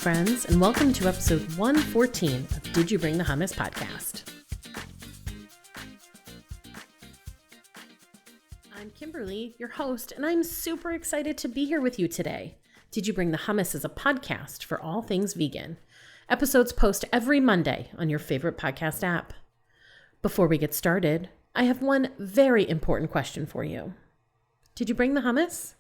friends, and welcome to episode 114 of Did You Bring the Hummus podcast. I'm Kimberly, your host, and I'm super excited to be here with you today. Did You Bring the Hummus is a podcast for all things vegan. Episodes post every Monday on your favorite podcast app. Before we get started, I have one very important question for you. Did you bring the hummus?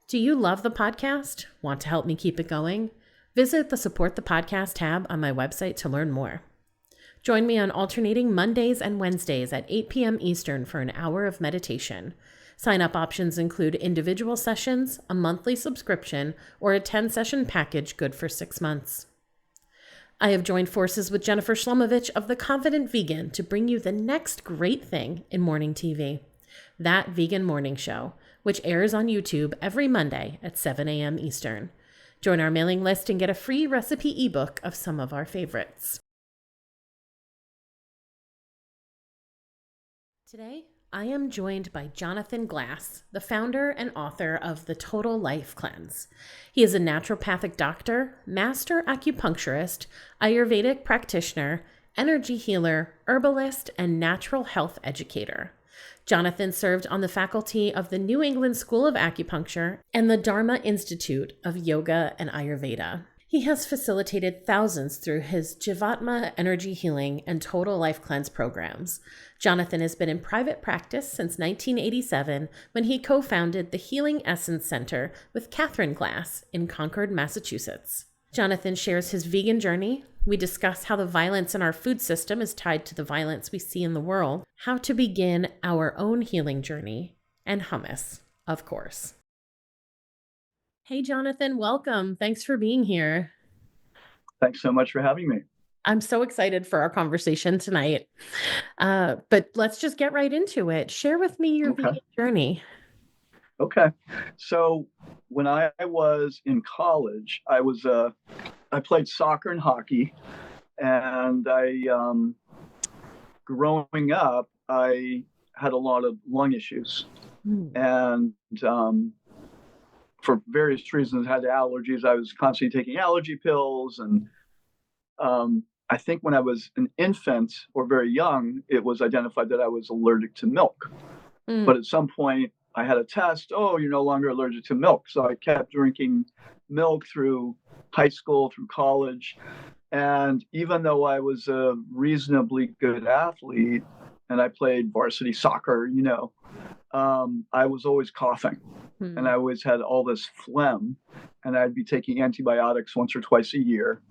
Do you love the podcast? Want to help me keep it going? Visit the Support the Podcast tab on my website to learn more. Join me on alternating Mondays and Wednesdays at 8 p.m. Eastern for an hour of meditation. Sign-up options include individual sessions, a monthly subscription, or a 10-session package good for 6 months. I have joined forces with Jennifer Shlomovich of The Confident Vegan to bring you the next great thing in morning TV, That Vegan Morning Show, which airs on YouTube every Monday at 7 a.m. Eastern. Join our mailing list and get a free recipe ebook of some of our favorites. Today, I am joined by Jonathan Glass, the founder and author of The Total Life Cleanse. He is a naturopathic doctor, master acupuncturist, Ayurvedic practitioner, energy healer, herbalist, and natural health educator. Jonathan served on the faculty of the New England School of Acupuncture and the Dharma Institute of Yoga and Ayurveda. He has facilitated thousands through his JivAtma energy healing and total life cleanse programs. Jonathan has been in private practice since 1987 when he co-founded the Healing Essenc Center with Katherine Glass in Concord, Massachusetts. Jonathan shares his vegan journey. We discuss how the violence in our food system is tied to the violence we see in the world, how to begin our own healing journey, and hummus, of course. Hey, Jonathan, welcome. Thanks for being here. Thanks so much for having me. I'm so excited for our conversation tonight. But let's just get right into it. Share with me your vegan journey. Okay. So when I was in college, I played soccer and hockey, and growing up, I had a lot of lung issues, and for various reasons, had allergies. I was constantly taking allergy pills, and I think when I was an infant or very young, it was identified that I was allergic to milk. But at some point, I had a test. Oh, you're no longer allergic to milk. So I kept drinking milk through high school, through college. And even though I was a reasonably good athlete and I played varsity soccer, I was always coughing and I always had all this phlegm, and I'd be taking antibiotics once or twice a year.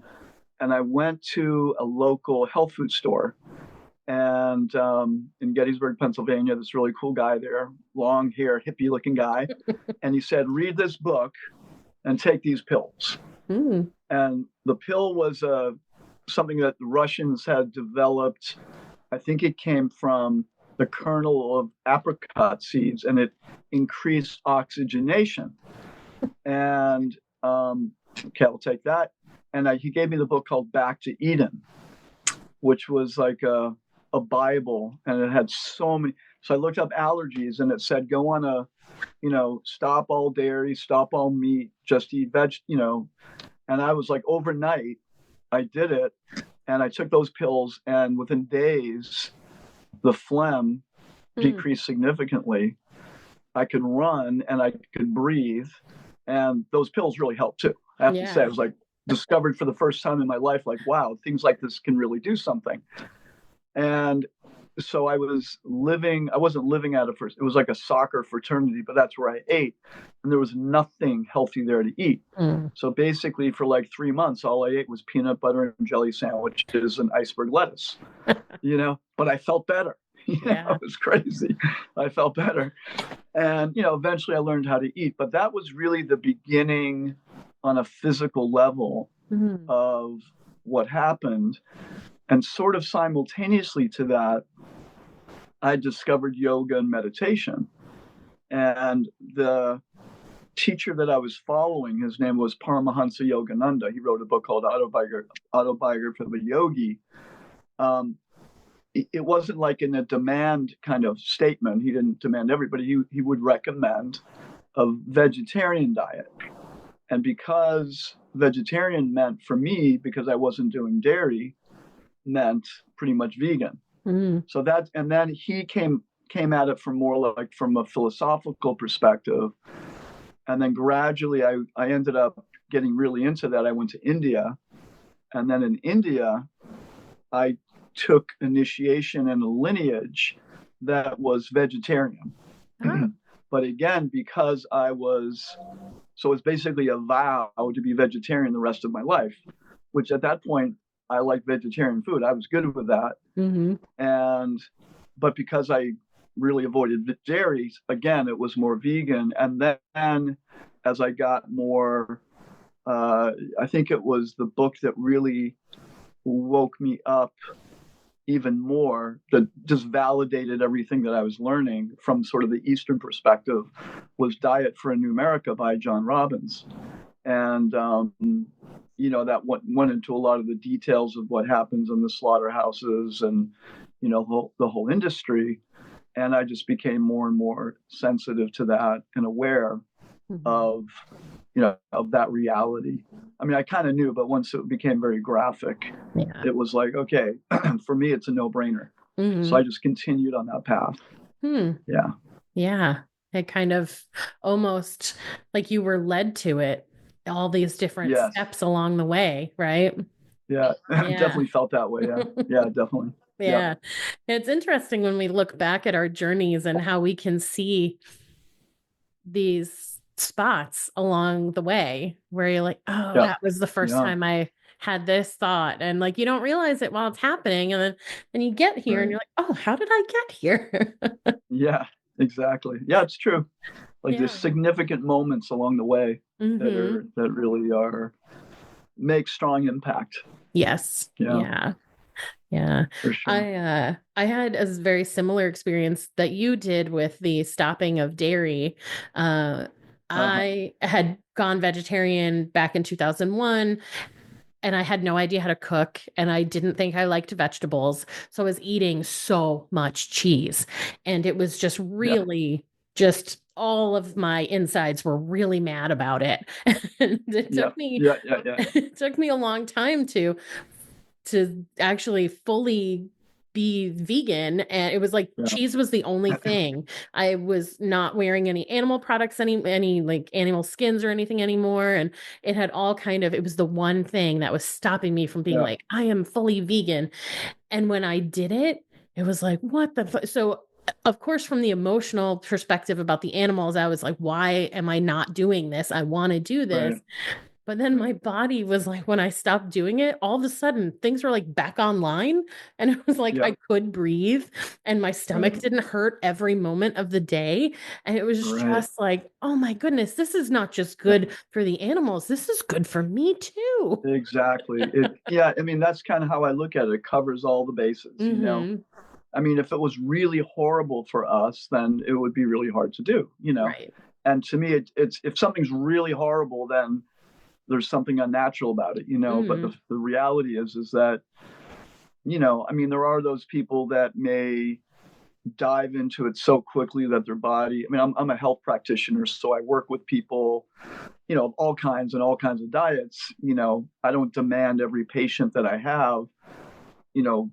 And I went to a local health food store and in Gettysburg, Pennsylvania, this really cool guy there, long hair, hippie looking guy. And he said, read this book and take these pills. And the pill was something that the Russians had developed. I think it came from the kernel of apricot seeds, and it increased oxygenation. And okay, I'll take that. And he gave me the book called Back to Eden, which was like a Bible, and it had so many. So I looked up allergies, and it said, go on stop all dairy, stop all meat, just eat veg, and I was like, overnight, I did it, and I took those pills, and within days, the phlegm decreased significantly. I could run and I could breathe, and those pills really helped too. I have to say, I was like discovered for the first time in my life, like, wow, things like this can really do something. And so I wasn't living out of it was like a soccer fraternity, but that's where I ate. And there was nothing healthy there to eat. So basically for like 3 months, all I ate was peanut butter and jelly sandwiches and iceberg lettuce, but I felt better. It was crazy. I felt better. And, eventually I learned how to eat, but that was really the beginning on a physical level of what happened. And sort of simultaneously to that, I discovered yoga and meditation. And the teacher that I was following, his name was Paramahansa Yogananda. He wrote a book called Autobiography of a Yogi. It wasn't like in a demand kind of statement. He didn't demand everybody. He would recommend a vegetarian diet. And because vegetarian meant for me, because I wasn't doing dairy, meant pretty much vegan. So that, and then he came at it from more like from a philosophical perspective. And then gradually I ended up getting really into that. I went to India, and then in India, I took initiation in a lineage that was vegetarian. But again, because so it's basically a vow to be vegetarian the rest of my life, which at that point, I liked vegetarian food. I was good with that. But because I really avoided dairy, again, it was more vegan. And then as I got more, I think it was the book that really woke me up even more, that just validated everything that I was learning from sort of the Eastern perspective, was Diet for a New America by John Robbins. And, that went into a lot of the details of what happens in the slaughterhouses and, the whole industry. And I just became more and more sensitive to that and aware of that reality. I mean, I kind of knew, but once it became very graphic, it was like, okay, for me, it's a no-brainer. So I just continued on that path. Yeah. It kind of almost like you were led to it, all these different steps along the way, right? Yeah. Definitely felt that way. Yeah, definitely. Yeah. It's interesting when we look back at our journeys and how we can see these spots along the way where you're like, oh, that was the first time I had this thought. And like, you don't realize it while it's happening. And then you get here and you're like, oh, how did I get here? Yeah, exactly. Yeah, it's true. Like there's significant moments along the way that really make strong impact. Yes. Yeah. For sure. I had a very similar experience that you did with the stopping of dairy. I had gone vegetarian back in 2001, and I had no idea how to cook, and I didn't think I liked vegetables. So I was eating so much cheese, and it was just really just all of my insides were really mad about it. And it took me it took me a long time to actually fully be vegan. And it was like cheese was the only thing. I was not wearing any animal products, any like animal skins or anything anymore. And it had all it was the one thing that was stopping me from being like, I am fully vegan. And when I did it, it was like, what the so of course, from the emotional perspective about the animals, I was like, why am I not doing this? I want to do this. But then my body was like, when I stopped doing it, all of a sudden things were like back online, and it was like I could breathe and my stomach didn't hurt every moment of the day. And it was just like, oh my goodness, this is not just good for the animals. This is good for me too. Exactly. I mean, that's kind of how I look at it. It covers all the bases, I mean, if it was really horrible for us, then it would be really hard to do, And to me, it's if something's really horrible, then there's something unnatural about it, but the reality is that, I mean, there are those people that may dive into it so quickly that their body, I mean, I'm a health practitioner, so I work with people, of all kinds and all kinds of diets. I don't demand every patient that I have,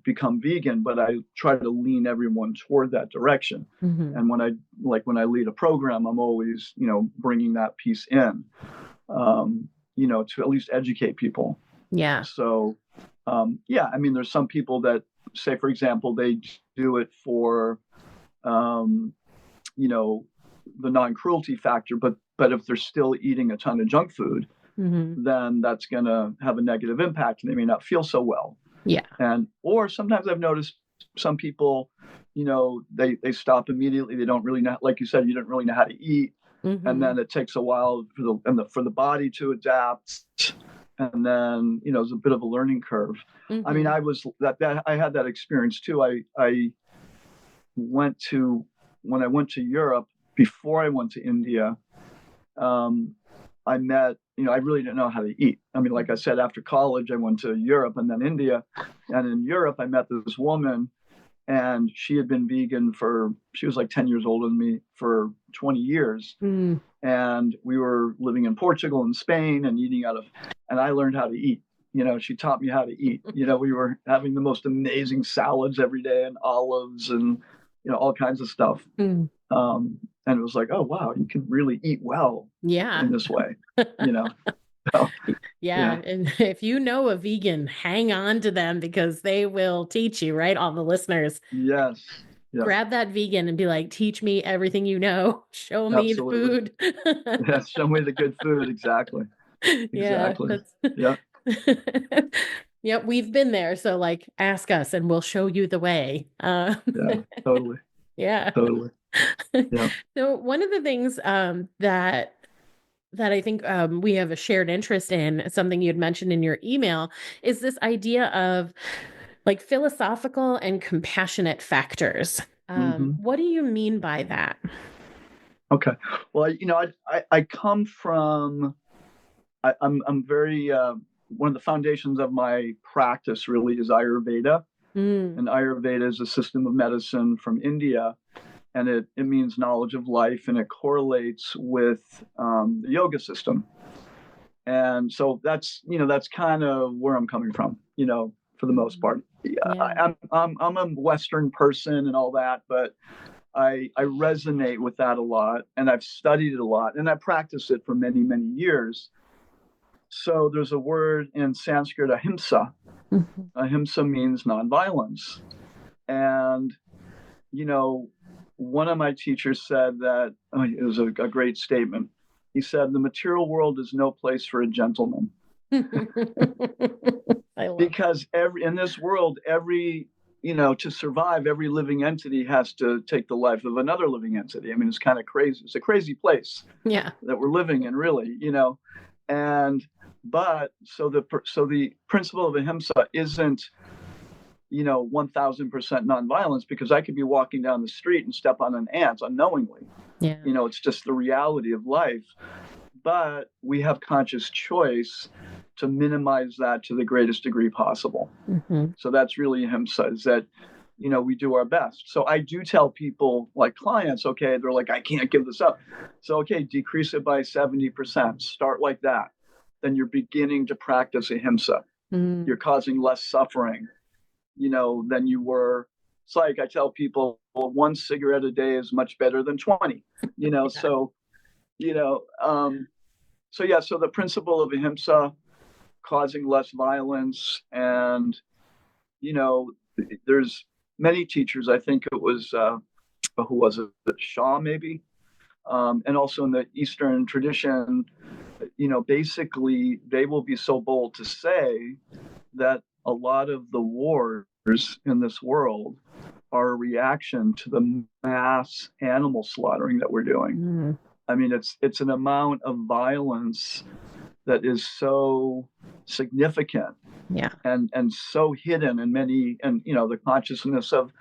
become vegan, but I try to lean everyone toward that direction. And when I lead a program, I'm always, bringing that piece in. To at least educate people. Yeah. So, I mean, there's some people that say, for example, they do it for, the non-cruelty factor, but if they're still eating a ton of junk food, then that's going to have a negative impact and they may not feel so well. Yeah. Or sometimes I've noticed some people, they stop immediately. They don't really know, like you said, you don't really know how to eat. And then it takes a while for the body to adapt, and then it's a bit of a learning curve. I mean, I had that experience too. I went to when I went to Europe before I went to India. I met, I really didn't know how to eat. I mean, like I said, after college, I went to Europe and then India, and in Europe, I met this woman. And she had been vegan she was like 10 years older than me, for 20 years. Mm. And we were living in Portugal and Spain and and I learned how to eat. She taught me how to eat. We were having the most amazing salads every day and olives and, all kinds of stuff. Mm. And it was like, oh, wow, you can really eat well in this way, So, yeah. And if you know a vegan, hang on to them because they will teach you, right? All the listeners. yes. Grab that vegan and be like, teach me everything you know. Show me the food. Yes, show me the good food. Exactly. Exactly. Yeah. Yep, we've been there. So like ask us and we'll show you the way. Yeah, totally. Yeah. Totally. Yeah. So one of the things that I think we have a shared interest in, something you'd mentioned in your email, is this idea of like philosophical and compassionate factors. What do you mean by that? Okay. Well, I come from, I'm very, one of the foundations of my practice really is Ayurveda. Mm. And Ayurveda is a system of medicine from India. And it means knowledge of life, and it correlates with the yoga system. And so that's kind of where I'm coming from, for the most part. Yeah. I'm a Western person and all that, but I resonate with that a lot, and I've studied it a lot, and I practiced it for many, many years. So there's a word in Sanskrit, ahimsa. Mm-hmm. Ahimsa means nonviolence. And, one of my teachers said that, it was a great statement. He said, the material world is no place for a gentleman. Because in this world, to survive, every living entity has to take the life of another living entity. I mean, it's kind of crazy. It's a crazy place that we're living in, really, so the principle of ahimsa isn't 1000% nonviolence, because I could be walking down the street and step on an ant unknowingly. Yeah. It's just the reality of life. But we have conscious choice to minimize that to the greatest degree possible. Mm-hmm. So that's really ahimsa, is that, we do our best. So I do tell people, like clients, okay, they're like, I can't give this up. So, okay, decrease it by 70%. Start like that. Then you're beginning to practice ahimsa. Mm. You're causing less suffering, than you were. It's like I tell people, well, 1 cigarette a day is much better than 20, Yeah. So the principle of ahimsa, causing less violence, and, there's many teachers, I think it was, who was it? Shah, maybe. And also in the Eastern tradition, basically they will be so bold to say that a lot of the wars in this world are a reaction to the mass animal slaughtering that we're doing. Mm. I mean, it's an amount of violence that is so significant, and so hidden in many, and the consciousness of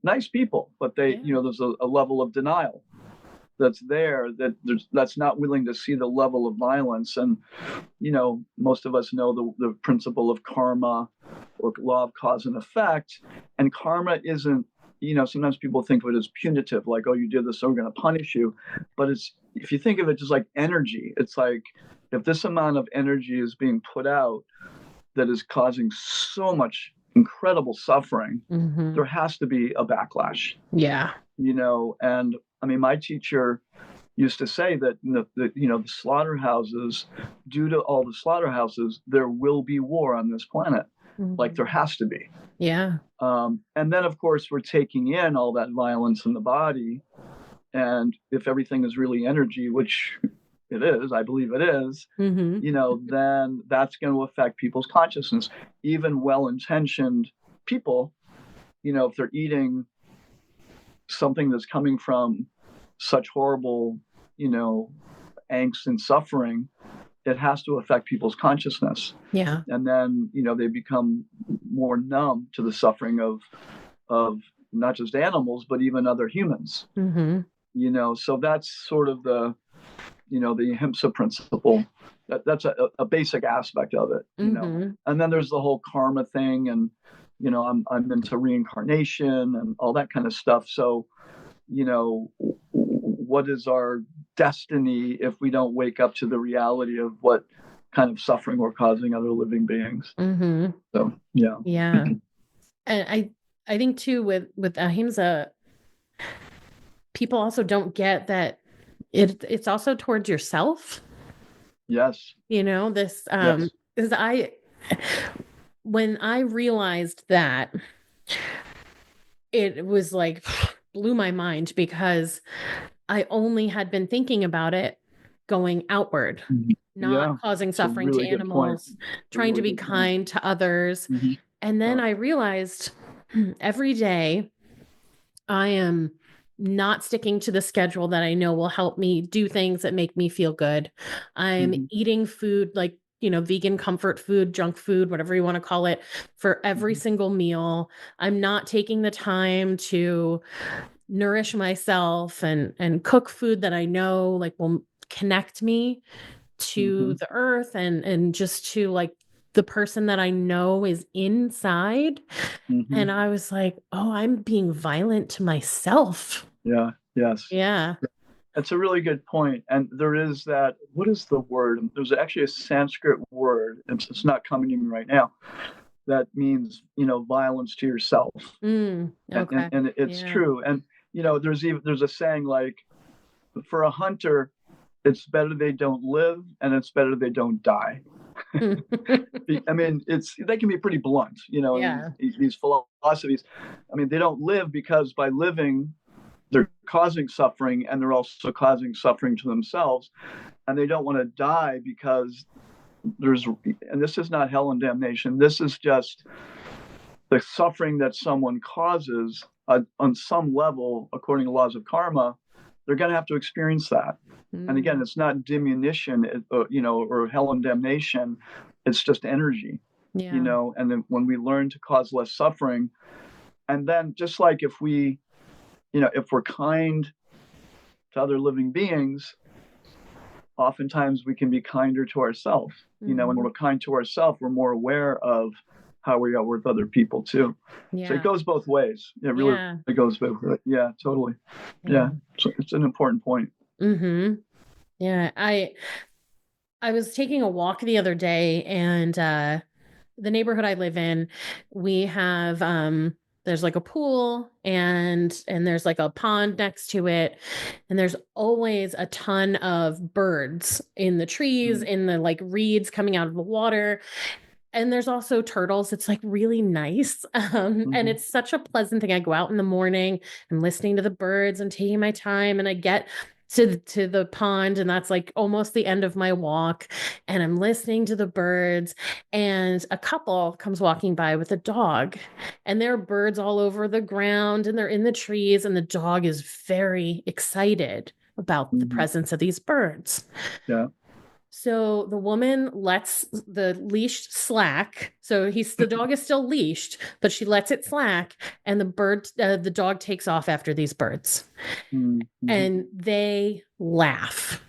nice people, but there's a level of denial that's there, that's not willing to see the level of violence. And most of us know the principle of karma, or law of cause and effect. And karma isn't, sometimes people think of it as punitive, like, oh, you did this, so we're going to punish you. But if you think of it just like energy, it's like, if this amount of energy is being put out that is causing so much incredible suffering, Mm-hmm. there has to be a backlash. Yeah. And I mean, my teacher used to say that the slaughterhouses, due to all the slaughterhouses, there will be war on this planet. Mm-hmm. Like there has to be. Yeah. And then, of course, we're taking in all that violence in the body. And if everything is really energy, which it is, I believe it is, mm-hmm. Then that's going to affect people's consciousness. Even well-intentioned people, if they're eating something that's coming from such horrible, angst and suffering, it has to affect people's consciousness. Yeah. And then, they become more numb to the suffering of not just animals, but even other humans. Mm-hmm. So that's sort of the ahimsa principle. That's a basic aspect of it, mm-hmm. And then there's the whole karma thing, and I'm into reincarnation and all that kind of stuff. So, what is our destiny if we don't wake up to the reality of what kind of suffering we're causing other living beings? Mm-hmm. So, yeah. Yeah. And I think too with ahimsa, people also don't get that it's also towards yourself. Yes. This Yes. because when I realized that, it was like blew my mind, because I only had been thinking about it going outward, not Yeah. causing It's a suffering to really good point. animals, trying to be kind to others. Mm-hmm. And then I realized every day I am not sticking to the schedule that I know will help me do things that make me feel good. I'm eating food like, vegan comfort food, junk food, whatever you want to call it, for every single meal. I'm not taking the time to nourish myself and cook food that I know like will connect me to the earth and just to like the person that I know is inside. And I was like, oh, I'm being violent to myself. Yeah. Yes. Yeah. That's a really good point. And there is that, what is the word? There's actually a Sanskrit word, it's not coming to me right now, that means, violence to yourself. Okay. And it's true. And, there's a saying like, for a hunter, it's better they don't live and it's better they don't die. I mean, they can be pretty blunt, Yeah. these philosophies. I mean, they don't live because by living, they're causing suffering, and they're also causing suffering to themselves. And they don't want to die because and this is not hell and damnation. This is just the suffering that someone causes on some level, according to laws of karma. They're going to have to experience that. And again, it's not diminution, or hell and damnation. It's just energy, and then when we learn to cause less suffering, and then just like if we're kind to other living beings, oftentimes we can be kinder to ourselves. When we're kind to ourselves, we're more aware of how we are with other people too. Yeah. So it goes both ways. It really it goes both ways. Yeah, totally. Yeah. So it's an important point. Yeah. I was taking a walk the other day, and the neighborhood I live in, we have there's like a pool and there's like a pond next to it, and there's always a ton of birds in the trees, in the like reeds coming out of the water. And there's also turtles. It's like really nice. And it's such a pleasant thing. I go out in the morning, I'm listening to the birds, I'm taking my time, and I get to the pond, and that's like almost the end of my walk, and I'm listening to the birds, and a couple comes walking by with a dog, and there are birds all over the ground, and they're in the trees, and the dog is very excited about the presence of these birds. Yeah. So the woman lets the leash slack. So the dog is still leashed, but she lets it slack, and the dog takes off after these birds, and they laugh.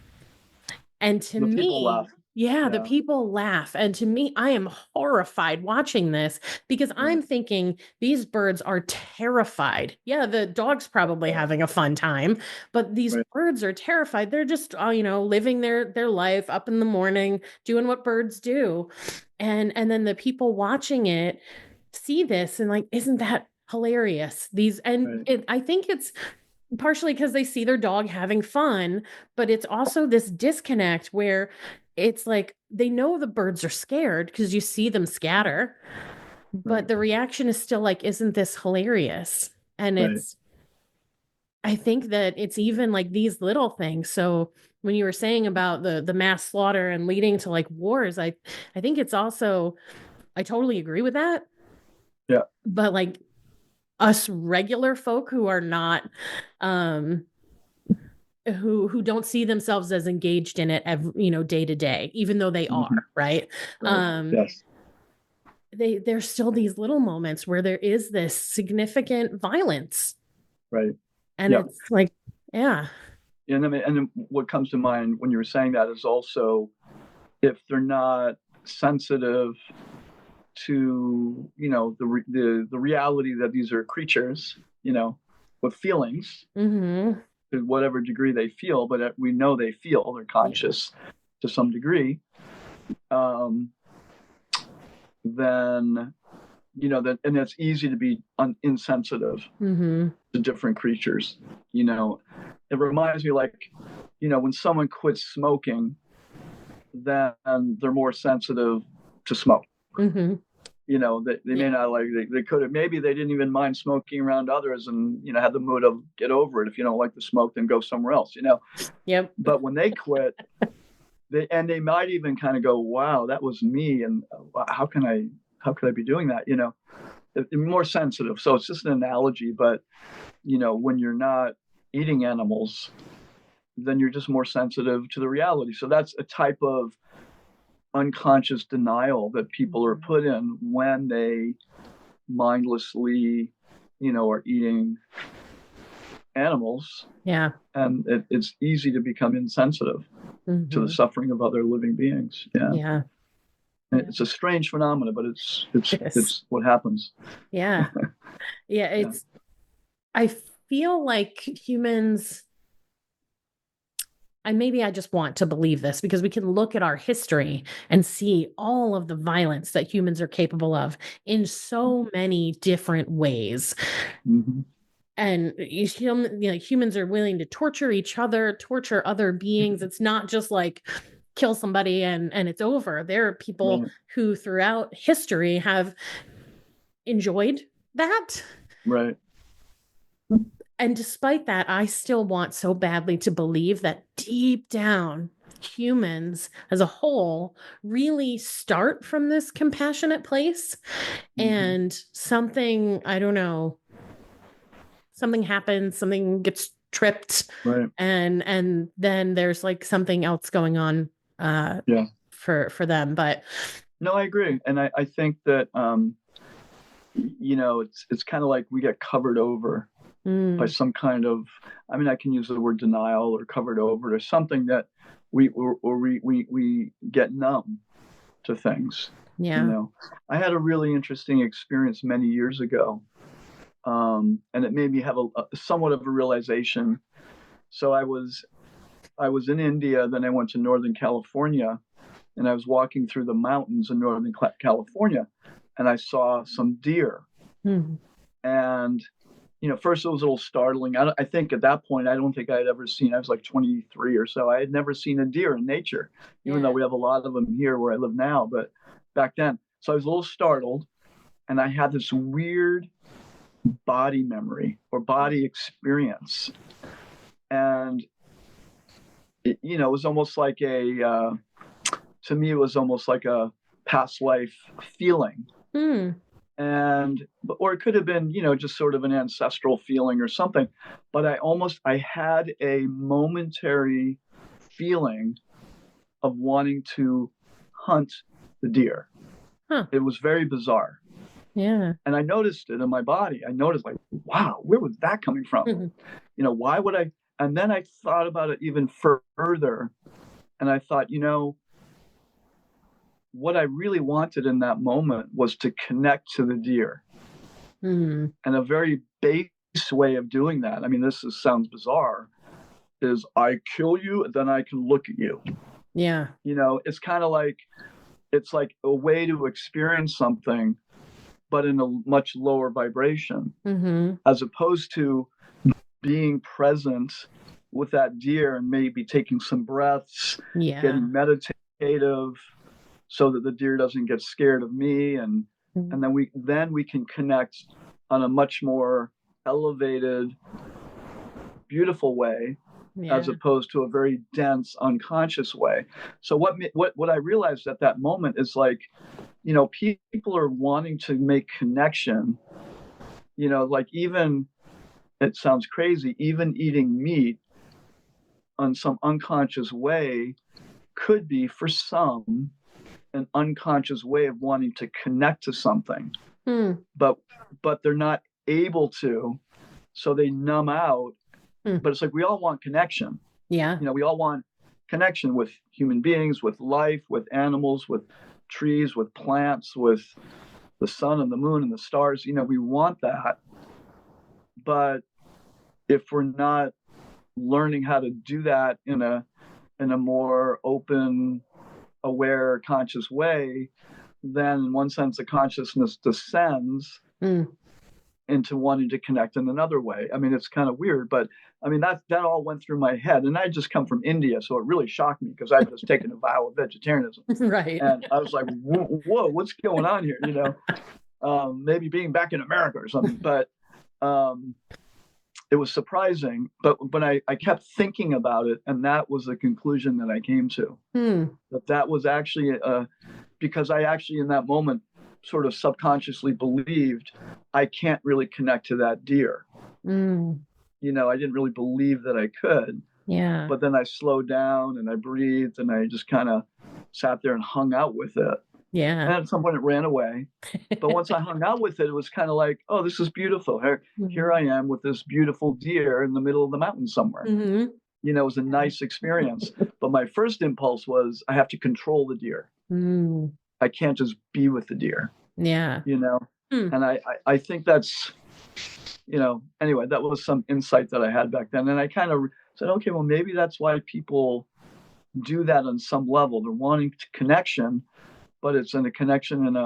And to The me, people laugh. the people laugh. And to me, I am horrified watching this, because I'm thinking these birds are terrified. Yeah, the dog's probably having a fun time, but these birds are terrified. They're just, living their life up in the morning, doing what birds do. And then the people watching it see this and like, isn't that hilarious? I think it's partially because they see their dog having fun, but it's also this disconnect where it's like they know the birds are scared because you see them scatter, but the reaction is still like, isn't this hilarious? And I think that it's even like these little things. So when you were saying about the mass slaughter and leading to like wars, I think it's also, I totally agree with that. Yeah. But like us regular folk who are not, who don't see themselves as engaged in it every, day to day, even though they are, right? Yes. There's still these little moments where there is this significant violence. Right. And it's like, yeah. And then what comes to mind when you were saying that is also, if they're not sensitive to, the reality that these are creatures, with feelings Mm-hmm. to whatever degree they feel, but we know they feel, they're conscious to some degree, then, and it's easy to be insensitive Mm-hmm. to different creatures. It reminds me, like, when someone quits smoking, then they're more sensitive to smoke. Mm-hmm. They may not like, they could have, maybe they didn't even mind smoking around others and, had the mood of get over it. If you don't like the smoke, then go somewhere else, Yep. But when they quit, they might even kind of go, wow, that was me. And how could I be doing that? They're more sensitive. So it's just an analogy, but, when you're not eating animals, then you're just more sensitive to the reality. So that's a type of unconscious denial that people are put in when they mindlessly, are eating animals. Yeah. And it's easy to become insensitive to the suffering of other living beings. Yeah. Yeah. It's a strange phenomenon, but it's what happens. Yeah. Yeah. I feel like humans, and maybe I just want to believe this because we can look at our history and see all of the violence that humans are capable of in so many different ways. Mm-hmm. And humans are willing to torture each other, torture other beings. It's not just like kill somebody and it's over. There are people who throughout history have enjoyed that. Right. And despite that, I still want so badly to believe that deep down, humans as a whole really start from this compassionate place. And something, I don't know, something happens, something gets tripped. Right. And then there's like something else going on for them. But no, I agree. And I think that, it's kind of like we get covered over by some kind of, I can use the word denial or covered over or something that we get numb to things. Yeah. I had a really interesting experience many years ago. And it made me have a somewhat of a realization. So I was in India, then I went to Northern California, and I was walking through the mountains in Northern California, and I saw some deer. And first it was a little startling. I think at that point, I don't think I had ever seen, I was like 23 or so. I had never seen a deer in nature, even though we have a lot of them here where I live now. But back then, so I was a little startled, and I had this weird body memory or body experience. And, it was almost like to me, it was almost like a past life feeling. Or it could have been, just sort of an ancestral feeling or something. But I had a momentary feeling of wanting to hunt the deer. It was very bizarre. Yeah. And I noticed it in my body. I noticed, like, wow, where was that coming from? Why would I? And then I thought about it even further. And I thought, what I really wanted in that moment was to connect to the deer. And a very base way of doing that, sounds bizarre, is I kill you, then I can look at you. Yeah. It's kind of like, it's like a way to experience something, but in a much lower vibration, as opposed to being present with that deer and maybe taking some breaths, getting meditative, so that the deer doesn't get scared of me, and then we can connect on a much more elevated, beautiful way, as opposed to a very dense, unconscious way. So what I realized at that moment is, like, people are wanting to make connection. Like, even, it sounds crazy, even eating meat on some unconscious way could be, for some, an unconscious way of wanting to connect to something. But they're not able to, so they numb out. But it's like, we all want connection. We all want connection with human beings, with life, with animals, with trees, with plants, with the sun and the moon and the stars. We want that. But if we're not learning how to do that in a more open, aware, conscious way, then in one sense the consciousness descends into wanting to connect in another way. I mean, it's kind of weird, but I mean, that all went through my head. And I just come from India, so it really shocked me because I'd just taken a vow of vegetarianism. Right. And I was like, whoa, what's going on here? Maybe being back in America or something. But it was surprising. But I kept thinking about it, and that was the conclusion that I came to. That was actually because I actually in that moment sort of subconsciously believed I can't really connect to that deer. I didn't really believe that I could. Yeah. But then I slowed down and I breathed and I just kind of sat there and hung out with it. Yeah. And at some point it ran away. But once I hung out with it, it was kind of like, oh, this is beautiful. Here I am with this beautiful deer in the middle of the mountain somewhere. It was a nice experience. But my first impulse was I have to control the deer. I can't just be with the deer. Yeah. And I think that's, anyway, that was some insight that I had back then. And I kind of said, okay, well, maybe that's why people do that on some level. They're wanting connection, but it's in a connection in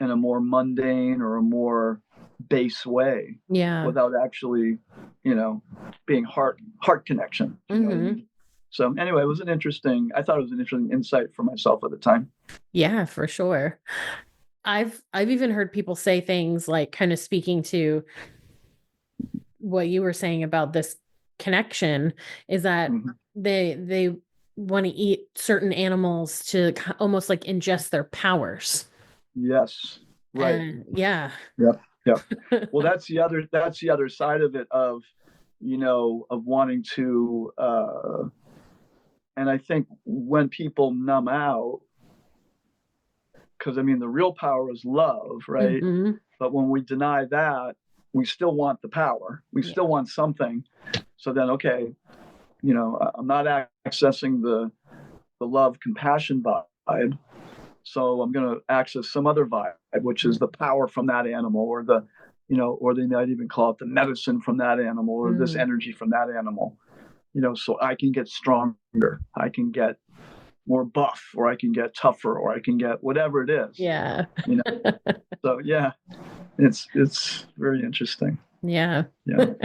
a more mundane or a more base way. Yeah. Without actually, being heart connection. You know what I mean? So anyway, I thought it was an interesting insight for myself at the time. Yeah, for sure. I've even heard people say things like, kind of speaking to what you were saying about this connection, is that they want to eat certain animals to almost like ingest their powers. Yes. Right. Yeah. Yep. Well, that's the other side of it, of wanting to, and I think when people numb out, because I mean, the real power is love, right? But when we deny that, we still want the power. We still want something. So then, okay, I'm not accessing the love, compassion vibe. So I'm going to access some other vibe, which is the power from that animal, or or they might even call it the medicine from that animal, or this energy from that animal. So I can get stronger, I can get more buff, or I can get tougher, or I can get whatever it is. Yeah. So yeah, it's very interesting. Yeah. Yeah.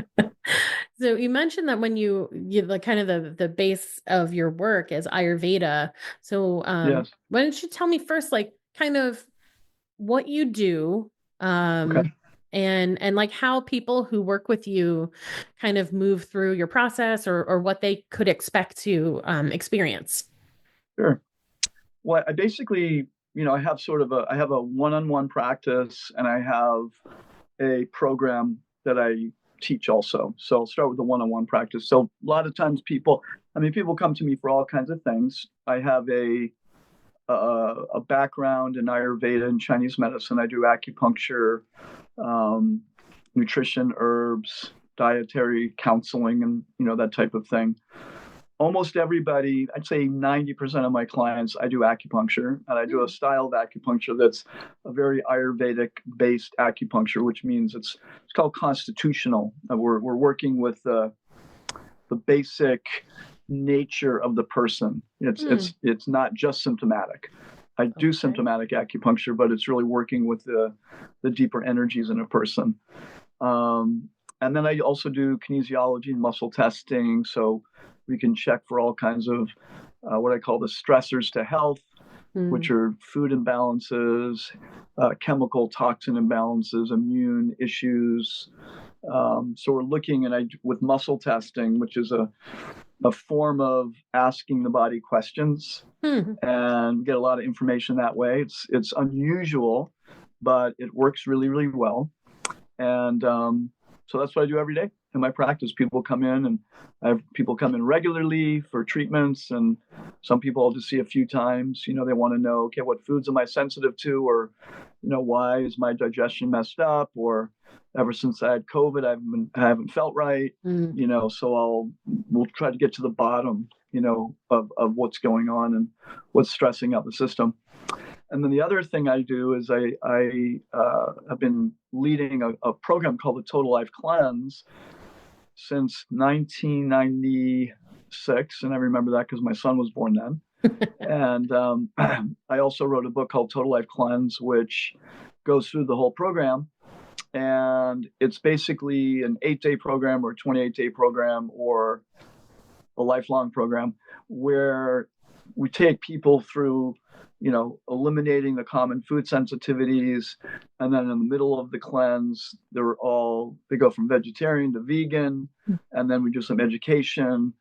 So you mentioned that when you the kind of the base of your work is Ayurveda. So Yes. why don't you tell me first, like, kind of what you do, Okay. and like how people who work with you kind of move through your process, or what they could expect to experience. Sure. Well, I basically, I have I have a one-on-one practice, and I have a program that I teach also. So I'll start with the one-on-one practice. So a lot of times people come to me for all kinds of things. I have a background in Ayurveda and Chinese medicine. I do acupuncture, nutrition, herbs, dietary counseling, and that type of thing. Almost everybody, I'd say 90% of my clients, I do acupuncture, and I do a style of acupuncture that's a very Ayurvedic based acupuncture, which means it's called constitutional. We're working with the basic nature of the person. It's not just symptomatic. I do symptomatic acupuncture, but it's really working with the deeper energies in a person. And then I also do kinesiology and muscle testing, so we can check for all kinds of what I call the stressors to health, which are food imbalances, chemical toxin imbalances, immune issues. So we're looking with muscle testing, which is a form of asking the body questions, and get a lot of information that way. It's unusual, but it works really, really well. And so that's what I do every day in my practice. People come in, and I have people come in regularly for treatments, and some people I'll just see a few times. They want to know, okay, what foods am I sensitive to, or why is my digestion messed up, or ever since I had COVID, I haven't felt right. So we'll try to get to the bottom, of what's going on and what's stressing out the system. And then the other thing I do is I have been leading a program called the Total Life Cleanse since 1996. And I remember that because my son was born then. And I also wrote a book called Total Life Cleanse, which goes through the whole program. And it's basically an 8-day program or a 28-day program or a lifelong program where we take people through, eliminating the common food sensitivities. And then in the middle of the cleanse, they go from vegetarian to vegan. And then we do some education,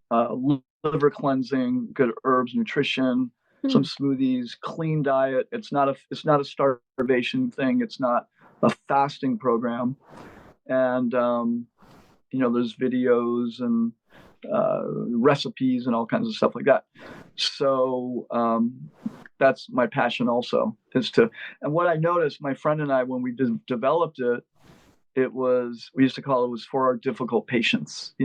liver cleansing, good herbs, nutrition, some smoothies, clean diet. It's not a starvation thing. It's not a fasting program. And, there's videos and recipes and all kinds of stuff like that. So that's my passion also, and what I noticed, my friend and I, when we developed it, we used to call it for our difficult patients,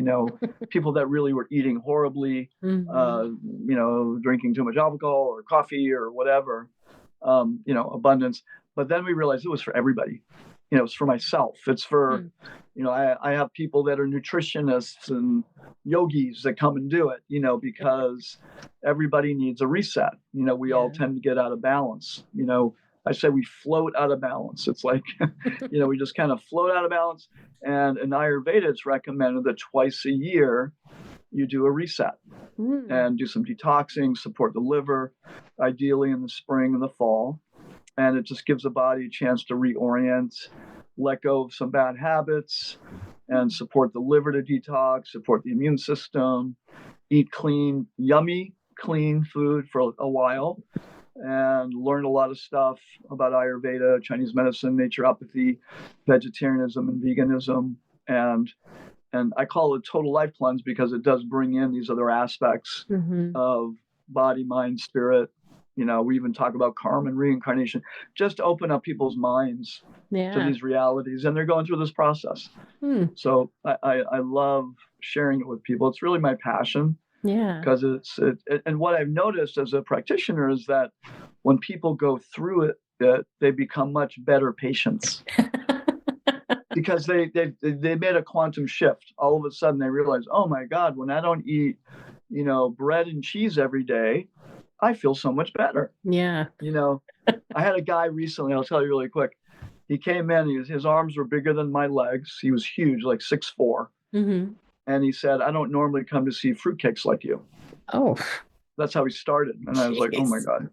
people that really were eating horribly, drinking too much alcohol or coffee or whatever, abundance. But then we realized it was for everybody. It's for myself. It's for, I have people that are nutritionists and yogis that come and do it, because everybody needs a reset. We all tend to get out of balance. I say we float out of balance. It's like, we just kind of float out of balance. And in Ayurveda, it's recommended that twice a year you do a reset and do some detoxing, support the liver, ideally in the spring and the fall. And it just gives the body a chance to reorient, let go of some bad habits, and support the liver to detox, support the immune system, eat clean, yummy, clean food for a while, and learn a lot of stuff about Ayurveda, Chinese medicine, naturopathy, vegetarianism, and veganism. And I call it total life cleanse because it does bring in these other aspects of body, mind, spirit. We even talk about karma and reincarnation, just to open up people's minds to these realities. And they're going through this process. So I love sharing it with people. It's really my passion. Yeah. Because and what I've noticed as a practitioner is that when people go through it, they become much better patients. Because they made a quantum shift. All of a sudden they realize, oh my God, when I don't eat, bread and cheese every day, I feel so much better. Yeah. I had a guy recently, I'll tell you really quick. He came in, his arms were bigger than my legs. He was huge, like 6'4". And he said, I don't normally come to see fruitcakes like you. Oh. That's how he started. And I was like, oh my God.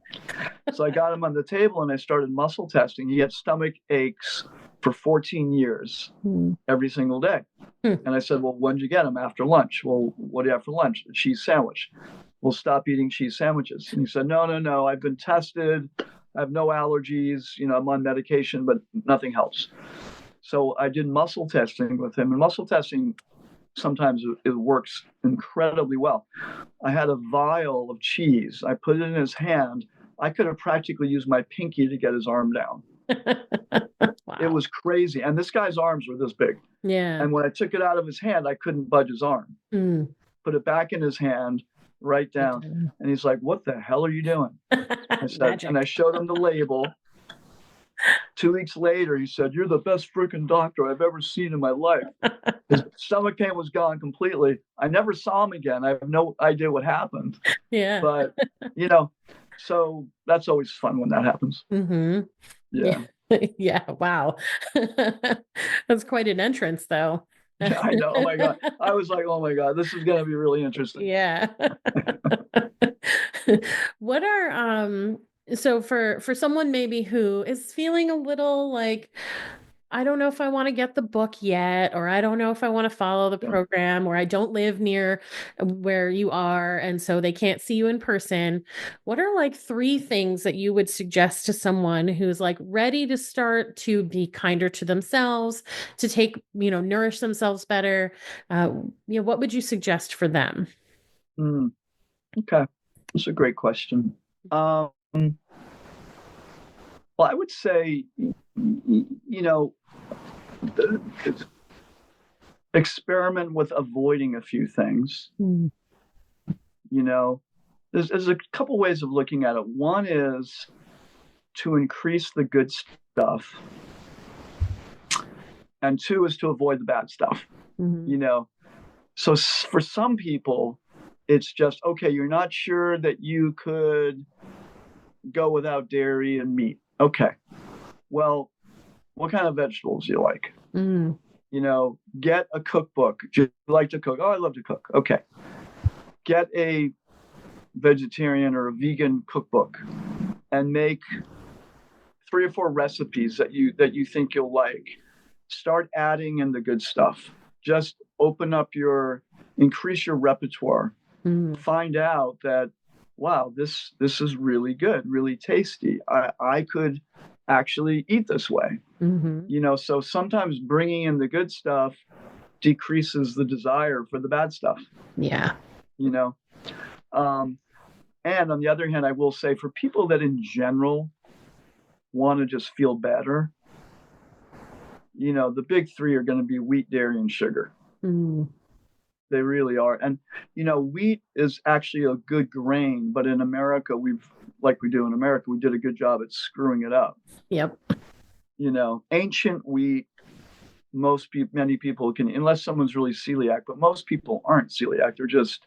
So I got him on the table and I started muscle testing. He had stomach aches for 14 years, every single day. And I said, well, when did you get him? After lunch. Well, what do you have for lunch? A cheese sandwich. Well, stop eating cheese sandwiches. And he said, no, I've been tested. I have no allergies. I'm on medication, but nothing helps. So I did muscle testing with him. And muscle testing, sometimes it works incredibly well. I had a vial of cheese. I put it in his hand. I could have practically used my pinky to get his arm down. Wow. It was crazy. And this guy's arms were this big. Yeah. And when I took it out of his hand, I couldn't budge his arm. Put it back in his hand, right down. And he's like, what the hell are you doing? I said, and I showed him the label. 2 weeks later, he said, you're the best freaking doctor I've ever seen in my life. His stomach pain was gone completely. I never saw him again. I have no idea what happened. Yeah. But, so that's always fun when that happens. Yeah. Yeah. Wow. That's quite an entrance, though. Yeah, I know. Oh my God. I was like, oh my God, this is going to be really interesting. Yeah. What are, so for someone maybe who is feeling a little like, I don't know if I want to get the book yet, or I don't know if I want to follow the program, or I don't live near where you are, and so they can't see you in person. What are like 3 things that you would suggest to someone who's like ready to start to be kinder to themselves, to take, nourish themselves better? What would you suggest for them? Okay. That's a great question. Well, I would say, experiment with avoiding a few things. There's a couple ways of looking at it. One is to increase the good stuff, and 2 is to avoid the bad stuff. So for some people, it's just, okay, you're not sure that you could go without dairy and meat. Okay, well, what kind of vegetables do you like? Get a cookbook. Do you like to cook? Oh, I love to cook. Okay, get a vegetarian or a vegan cookbook and make 3 or 4 recipes that you think you'll like. Start adding in the good stuff. Just increase your repertoire. Find out that, wow, this is really good, really tasty. I could actually eat this way. So sometimes bringing in the good stuff decreases the desire for the bad stuff. Yeah. And on the other hand, I will say, for people that in general want to just feel better, the big 3 are going to be wheat, dairy, and sugar. They really are. And, wheat is actually a good grain, but in America, we did a good job at screwing it up. Yep. Ancient wheat, many people can, unless someone's really celiac, but most people aren't celiac. They're just,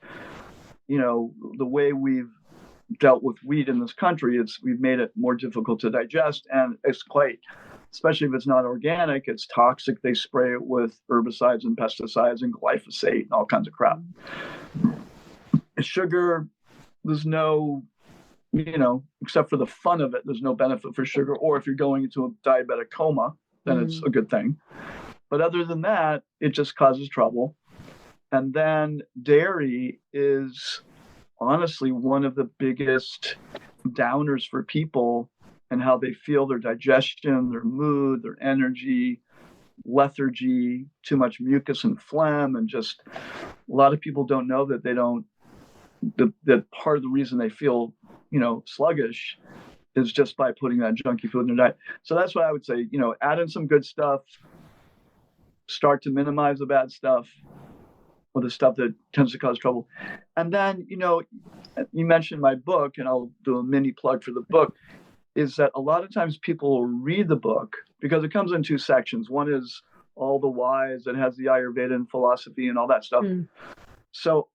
the way we've dealt with wheat in this country, we've made it more difficult to digest, and it's especially if it's not organic, it's toxic. They spray it with herbicides and pesticides and glyphosate and all kinds of crap. Sugar, there's no, except for the fun of it, there's no benefit for sugar. Or if you're going into a diabetic coma, then it's a good thing. But other than that, it just causes trouble. And then dairy is honestly one of the biggest downers for people and how they feel, their digestion, their mood, their energy, lethargy, too much mucus and phlegm. And just a lot of people don't know that that part of the reason they feel, sluggish is just by putting that junky food in their diet. So that's what I would say, add in some good stuff, start to minimize the bad stuff, or the stuff that tends to cause trouble. And then, you mentioned my book, and I'll do a mini plug for the book, is that a lot of times people will read the book because it comes in 2 sections. One is all the whys, that has the Ayurveda and philosophy and all that stuff. So,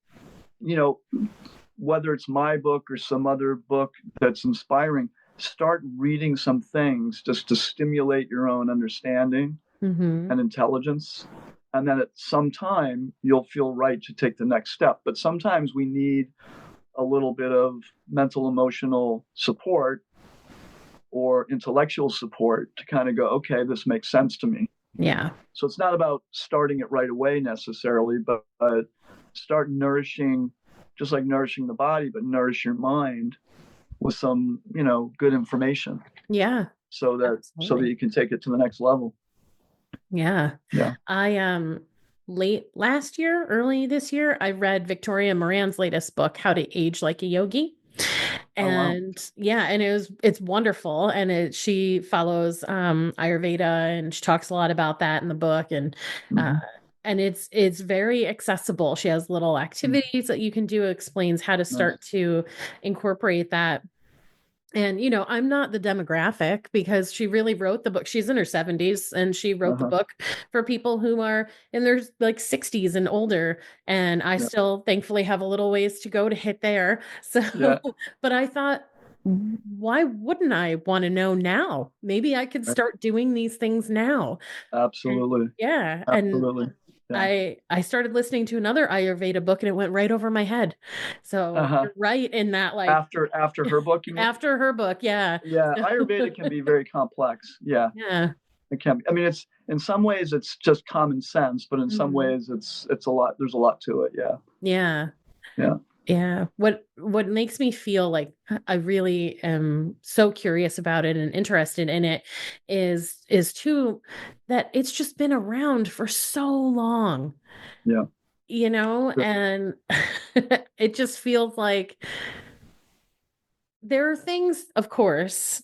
whether it's my book or some other book that's inspiring, start reading some things just to stimulate your own understanding and intelligence. And then at some time, you'll feel right to take the next step. But sometimes we need a little bit of mental, emotional support or intellectual support to kind of go, okay, this makes sense to me. Yeah. So it's not about starting it right away necessarily, but start nourishing, just like nourishing the body, but nourish your mind with some, good information. Yeah. So that you can take it to the next level. Yeah. Yeah. I late last year, early this year, I read Victoria Moran's latest book, How to Age Like a Yogi. And and it's wonderful. And she follows Ayurveda, and she talks a lot about that in the book. And and it's very accessible. She has little activities that you can do, explains how to start to incorporate that. And, I'm not the demographic, because she really wrote the book. She's in her 70s, and she wrote the book for people who are in their 60s and older. And I still thankfully have a little ways to go to hit there. So, but I thought, why wouldn't I want to know now? Maybe I could start doing these things now. Absolutely. And, Absolutely. I started listening to another Ayurveda book, and it went right over my head. So you're right in that, after her book, you mean? After her book, yeah. Yeah, Ayurveda can be very complex. Yeah. Yeah. It can be. I mean, it's in some ways it's just common sense, but in some ways it's a lot. There's a lot to it. Yeah. Yeah. Yeah. Yeah. What makes me feel like I really am so curious about it and interested in it is too that it's just been around for so long. Yeah. And it just feels like there are things, of course,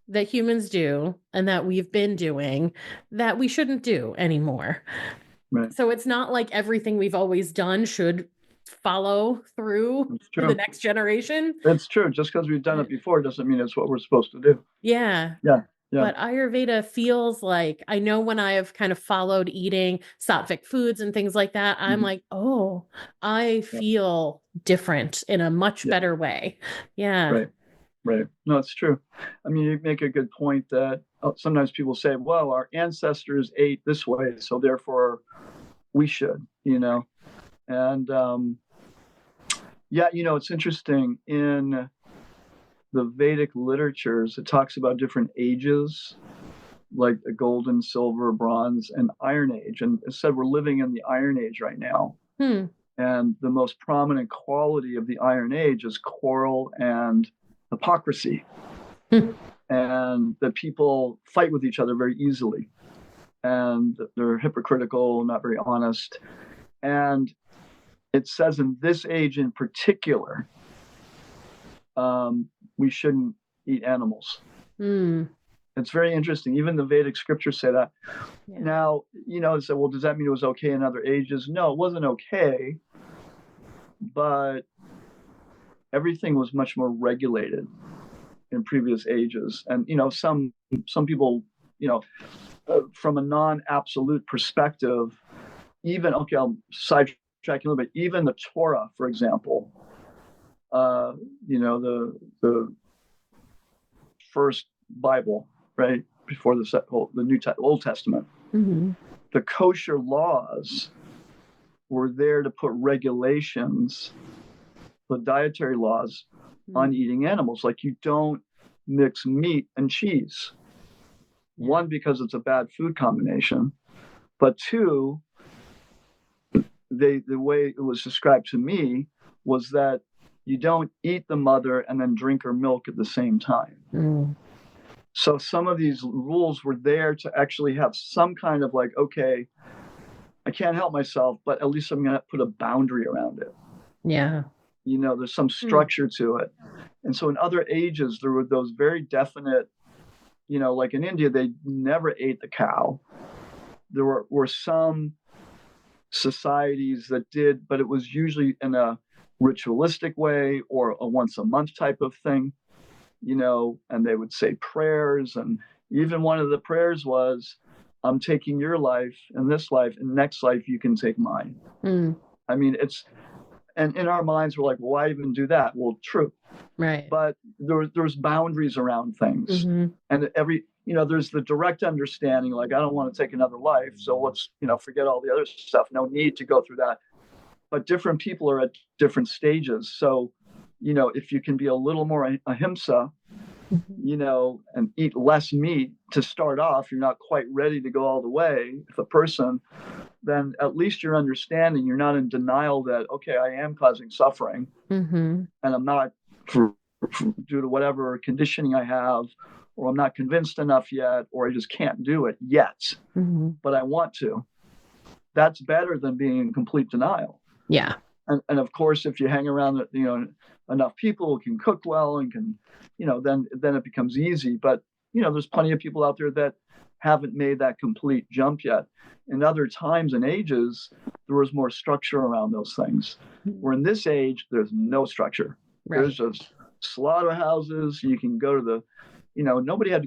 that humans do and that we've been doing that we shouldn't do anymore. Right. So it's not like everything we've always done should follow through It's to the true. next generation. It's true. Just because we've done it before doesn't mean it's what we're supposed to do. Yeah. Yeah. Yeah. But Ayurveda feels like, I know when I have kind of followed eating sattvic foods and things like that, I'm Mhm. like, oh, I feel different in a much Yeah. better way. Yeah. Right. Right. No, it's true. I mean, you make a good point that sometimes people say, well, our ancestors ate this way, so therefore we should, And yeah, it's interesting in the Vedic literatures, it talks about different ages, like the golden, silver, bronze, and iron age. And it said we're living in the iron age right now. And the most prominent quality of the iron age is quarrel and hypocrisy. And that people fight with each other very easily. And they're hypocritical, not very honest. And it says in this age in particular, we shouldn't eat animals. It's very interesting. Even the Vedic scriptures say that. Yeah. Now, say, well, does that mean it was okay in other ages? No, it wasn't okay, but everything was much more regulated in previous ages. And, some people, from a non-absolute perspective, even, okay, I'll sidetrack a little bit, even the Torah, for example, the first Bible, right, before the Old Testament, the kosher laws were there to put regulations, the dietary laws on eating animals. Like you don't mix meat and cheese. One, because it's a bad food combination, but two, the way it was described to me was that you don't eat the mother and then drink her milk at the same time. So some of these rules were there to actually have some kind of like, okay, I can't help myself, but at least I'm going to put a boundary around it. Yeah. There's some structure to it. And so in other ages, there were those very definite, like in India, they never ate the cow. There were some societies that did, but it was usually in a ritualistic way or a once a month type of thing, and they would say prayers. And even one of the prayers was, I'm taking your life in this life, and next life you can take mine. I mean, and in our minds, we're like, well, why even do that? Well, true. Right. But there's boundaries around things. And there's the direct understanding, like, I don't want to take another life, so let's, forget all the other stuff. No need to go through that. But different people are at different stages. So, if you can be a little more ahimsa, and eat less meat to start off, you're not quite ready to go all the way. If a person, then at least you're understanding, you're not in denial that, okay, I am causing suffering, and I'm not due to whatever conditioning I have, or I'm not convinced enough yet, or I just can't do it yet, but I want to. That's better than being in complete denial. Yeah. And of course, if you hang around, enough people who can cook well and can, then it becomes easy. But, there's plenty of people out there that haven't made that complete jump yet. In other times and ages, there was more structure around those things. Where in this age, there's no structure. Right. There's just slaughterhouses. You can go to the, we don't have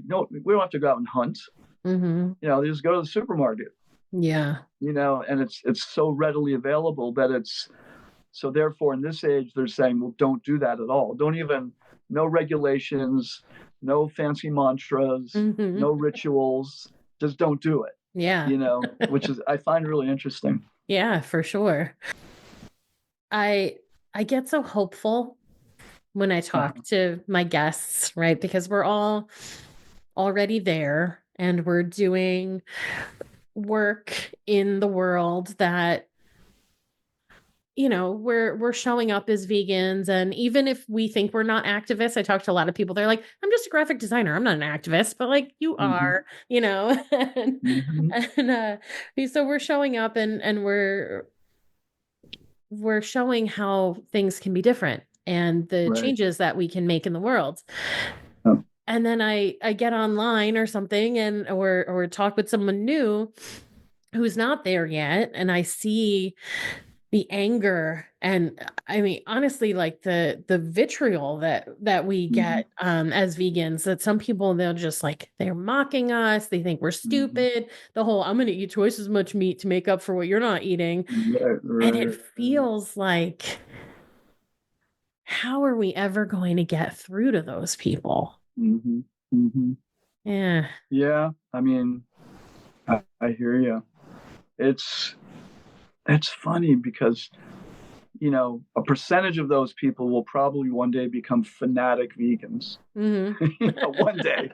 to go out and hunt. They just go to the supermarket. Yeah. And it's so readily available that so therefore in this age, they're saying, well, don't do that at all. No regulations, no fancy mantras, no rituals, just don't do it. Yeah. Which is, I find really interesting. Yeah, for sure. I get so hopeful when I talk to my guests, right? Because we're all already there and we're doing work in the world that, we're showing up as vegans. And even if we think we're not activists, I talk to a lot of people, they're like, I'm just a graphic designer. I'm not an activist, but like you are, and so we're showing up and we're showing how things can be different and the changes that we can make in the world. And then I get online or something or talk with someone new who's not there yet. And I see the anger, and I mean, honestly, like the vitriol that we get as vegans, that some people, they'll just like, they're mocking us, they think we're stupid, the whole I'm going to eat twice as much meat to make up for what you're not eating. And it feels like, how are we ever going to get through to those people? Yeah. Yeah. I mean, I hear you. It's funny because, you know, a percentage of those people will probably one day become fanatic vegans. You know, one day.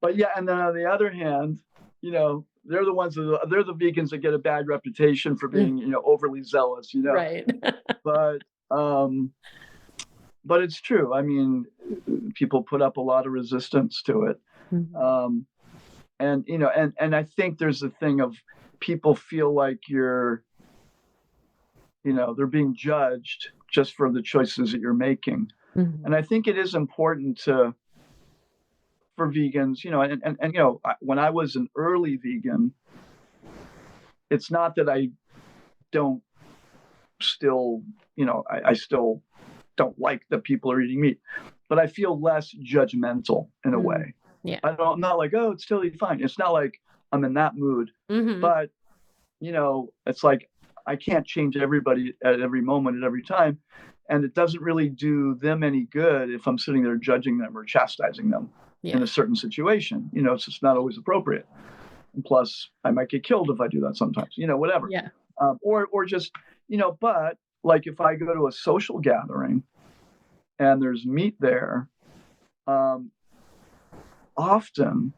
But yeah, and then on the other hand, you know, they're the vegans that get a bad reputation for being, you know, overly zealous, you know. Right. But it's true. I mean, people put up a lot of resistance to it. And you know, and I think there's a thing of people feel like you're, you know, they're being judged just for the choices that you're making. And I think it is important for vegans, you know, and you know, when I was an early vegan, it's not that I don't still, you know, I still don't like that people are eating meat, but I feel less judgmental in a way. Yeah. I'm not like, oh, it's totally fine. It's not like I'm in that mood, but you know, it's like, I can't change everybody at every moment, at every time. And it doesn't really do them any good if I'm sitting there judging them or chastising them in a certain situation. You know, it's just not always appropriate. And plus, I might get killed if I do that sometimes, you know, whatever. Yeah. Or just, you know, but like if I go to a social gathering and there's meat there, often,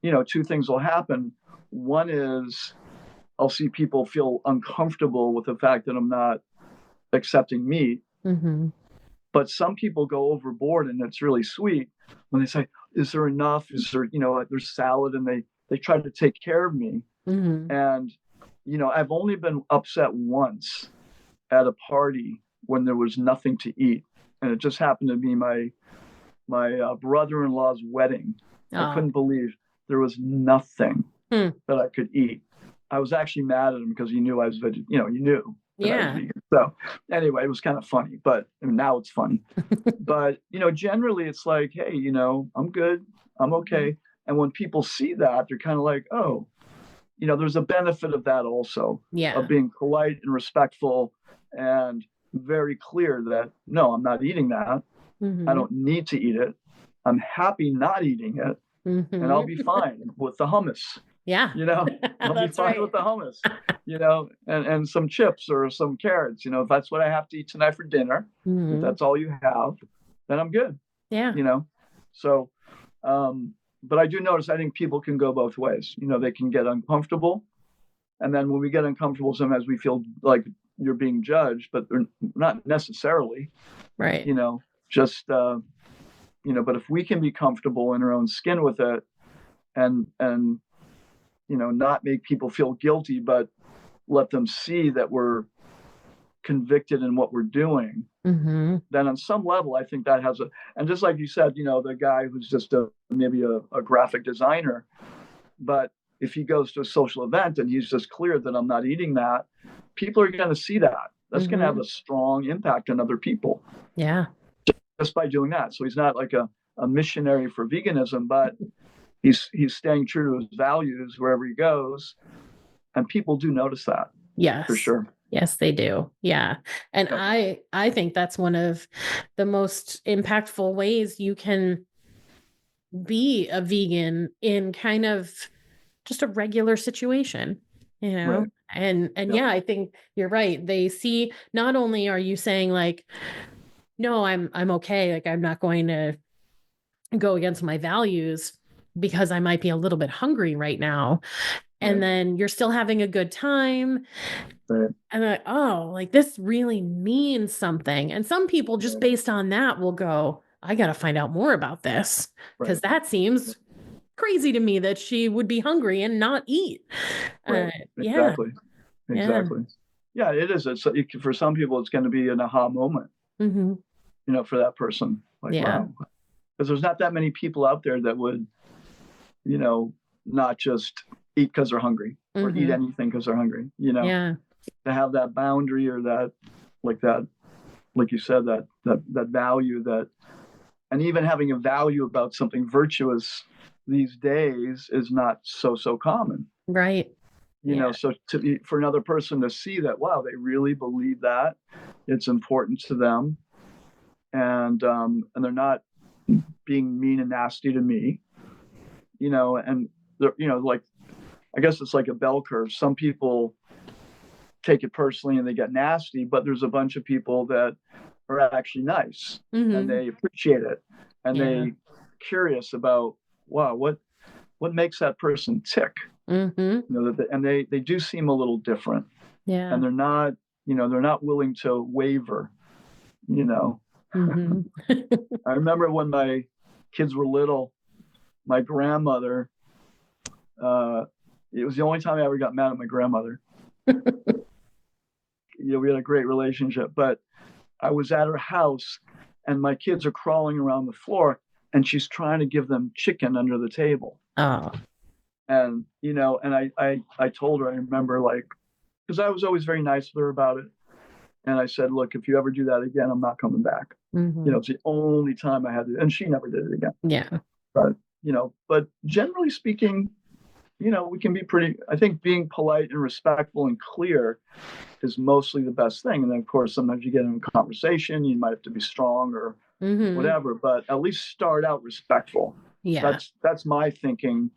you know, two things will happen. One is I'll see people feel uncomfortable with the fact that I'm not accepting meat. But some people go overboard, and it's really sweet when they say, is there enough? Is there, you know, there's salad, and they try to take care of me. And, you know, I've only been upset once at a party when there was nothing to eat. And it just happened to be my brother-in-law's wedding. I couldn't believe there was nothing that I could eat. I was actually mad at him because he knew I was vegetarian. You know, he knew that I was vegan. So anyway, it was kind of funny, but I mean, now it's funny. But, you know, generally it's like, hey, you know, I'm good. I'm okay. And when people see that, they're kind of like, oh, you know, there's a benefit of that also, of being polite and respectful and very clear that, no, I'm not eating that. I don't need to eat it. I'm happy not eating it. And I'll be fine with the hummus. Yeah. You know, I'll be fine with the hummus, you know, and some chips or some carrots. You know, if that's what I have to eat tonight for dinner, if that's all you have, then I'm good. Yeah. You know, so, but I do notice, I think people can go both ways. You know, they can get uncomfortable. And then when we get uncomfortable, sometimes we feel like you're being judged, but they're not necessarily. Right. You know, just, you know, but if we can be comfortable in our own skin with it and, you know, not make people feel guilty, but let them see that we're convicted in what we're doing, then on some level, I think that has and just like you said, you know, the guy who's just maybe a graphic designer, but if he goes to a social event and he's just clear that I'm not eating that, people are going to see that. That's going to have a strong impact on other people. Yeah. Just by doing that. So he's not like a missionary for veganism, but he's staying true to his values wherever he goes, and people do notice that. Yes, for sure. Yes, they do. Yeah, and I think that's one of the most impactful ways you can be a vegan in kind of just a regular situation, you know. Right. And yeah, I think you're right. They see, not only are you saying like, no, I'm okay, like I'm not going to go against my values because I might be a little bit hungry right now. And then you're still having a good time. Right. And like, oh, like this really means something. And some people just based on that will go, I got to find out more about this because that seems crazy to me that she would be hungry and not eat. Right. Exactly. Yeah, it is. It's for some people, it's going to be an aha moment, you know, for that person. Like, wow. Because there's not that many people out there that would, you know, not just eat because they're hungry or eat anything because they're hungry, you know? to have that boundary or that, like you said, that value, and even having a value about something virtuous these days is not so common. Right. So for another person to see that, wow, they really believe that it's important to them, and they're not being mean and nasty to me, and they're, like, I guess it's like a bell curve. Some people take it personally and they get nasty, but there's a bunch of people that are actually nice, and they appreciate it, and they curious about, wow, what makes that person tick. And they do seem a little different. Yeah. And they're not willing to waver. I remember when my kids were little, my grandmother, it was the only time I ever got mad at my grandmother. We had a great relationship, but I was at her house and my kids are crawling around the floor and she's trying to give them chicken under the table. Oh. And, and I told her, I remember, like, because I was always very nice with her about it. And I said, look, if you ever do that again, I'm not coming back. It's the only time I had to, and she never did it again. Yeah. But generally speaking, we can be I think being polite and respectful and clear is mostly the best thing. And then, of course, sometimes you get in a conversation, you might have to be strong or whatever, but at least start out respectful. Yeah. That's my thinking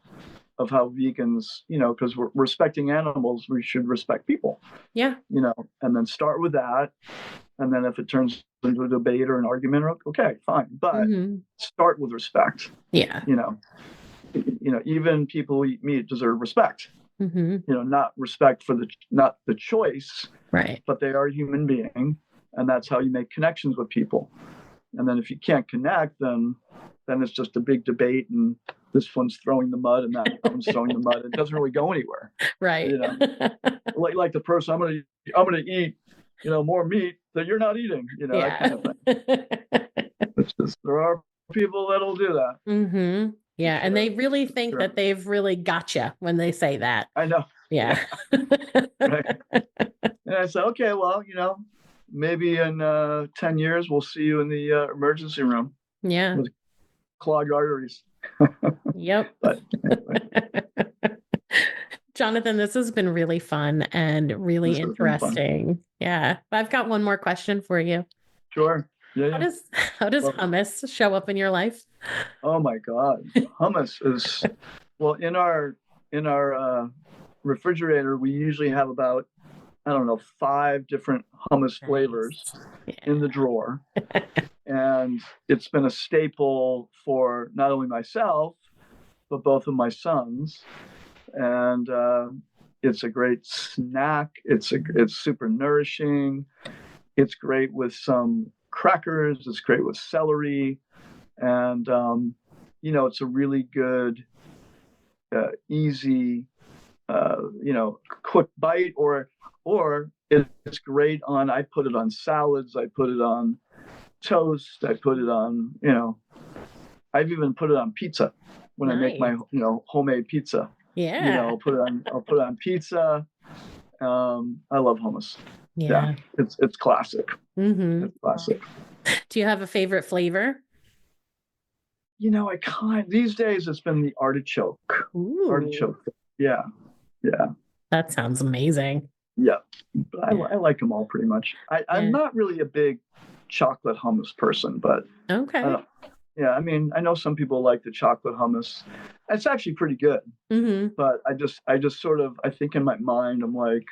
of how vegans, because we're respecting animals, we should respect people. Yeah. And then start with that. And then if it turns into a debate or an argument, okay, fine. But start with respect. Yeah. Even people who eat meat deserve respect. Not respect for not the choice, right? But they are a human being, and that's how you make connections with people. And then if you can't connect, then it's just a big debate, and this one's throwing the mud, and that one's throwing the mud. It doesn't really go anywhere, right? Like the person, I'm gonna eat, more meat that you're not eating, that kind of thing. It's just, there are people that'll do that. Yeah, and they really think that they've really gotcha when they say that. I know. Yeah. Right. And I said, okay, well, maybe in 10 years we'll see you in the emergency room. Yeah. With clogged arteries. Yep. But anyway. Jonathan, this has been really fun and really interesting. Yeah. I've got one more question for you. Sure. Yeah. How does hummus show up in your life? Oh my God. Hummus is, well, in our refrigerator, we usually have about, 5 different hummus flavors in the drawer. And it's been a staple for not only myself, but both of my sons. And it's a great snack. It's super nourishing. It's great with some crackers. It's great with celery. And, it's a really good, easy, quick bite, or it's great on, I put it on salads. I put it on toast. I put it on, I've even put it on pizza when I make my, homemade pizza. Yeah. I'll put it on pizza. I love hummus. Yeah. It's classic. It's classic. Do you have a favorite flavor? These days it's been the artichoke. Ooh. Artichoke. Yeah. That sounds amazing. Yeah. But I like them all pretty much. I'm not really a big chocolate hummus person, but okay. I mean, I know some people like the chocolate hummus. It's actually pretty good. But I just sort of, I think in my mind, I'm like,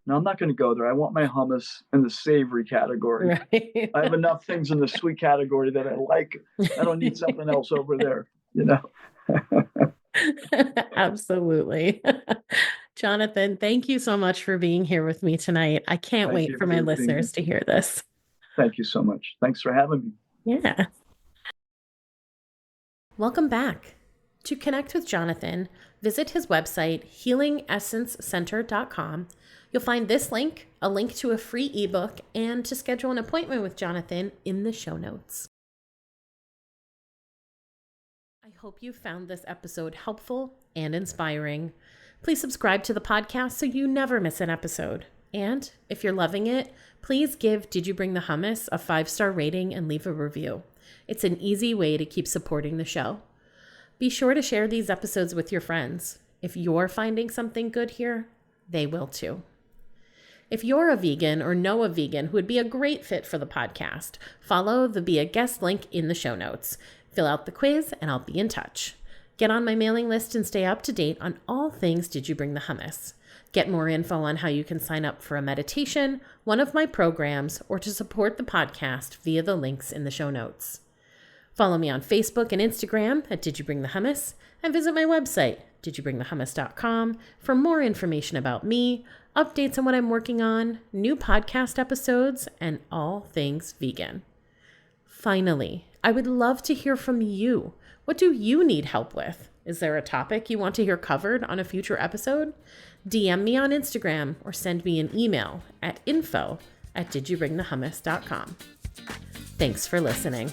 no, I'm not going to go there. I want my hummus in the savory category. Right. I have enough things in the sweet category that I like. I don't need something else over there, Absolutely. Jonathan, thank you so much for being here with me tonight. I can't wait for my listeners to hear this. Thank you so much. Thanks for having me. Yeah. Welcome back. To connect with Jonathan, visit his website, healingessencecenter.com. You'll find this link, a link to a free ebook, and to schedule an appointment with Jonathan in the show notes. I hope you found this episode helpful and inspiring. Please subscribe to the podcast so you never miss an episode. And if you're loving it, please give Did You Bring the Hummus a 5-star rating and leave a review. It's an easy way to keep supporting the show. Be sure to share these episodes with your friends. If you're finding something good here, they will too. If you're a vegan or know a vegan who would be a great fit for the podcast, follow the Be a Guest link in the show notes. Fill out the quiz and I'll be in touch. Get on my mailing list and stay up to date on all things Did You Bring the Hummus. Get more info on how you can sign up for a meditation, one of my programs, or to support the podcast via the links in the show notes. Follow me on Facebook and Instagram at Did You Bring the Hummus, and visit my website, didyouBringTheHummus.com, for more information about me, updates on what I'm working on, new podcast episodes, and all things vegan. Finally, I would love to hear from you. What do you need help with? Is there a topic you want to hear covered on a future episode? DM me on Instagram or send me an email at info@didyouBringTheHummus.com. Thanks for listening.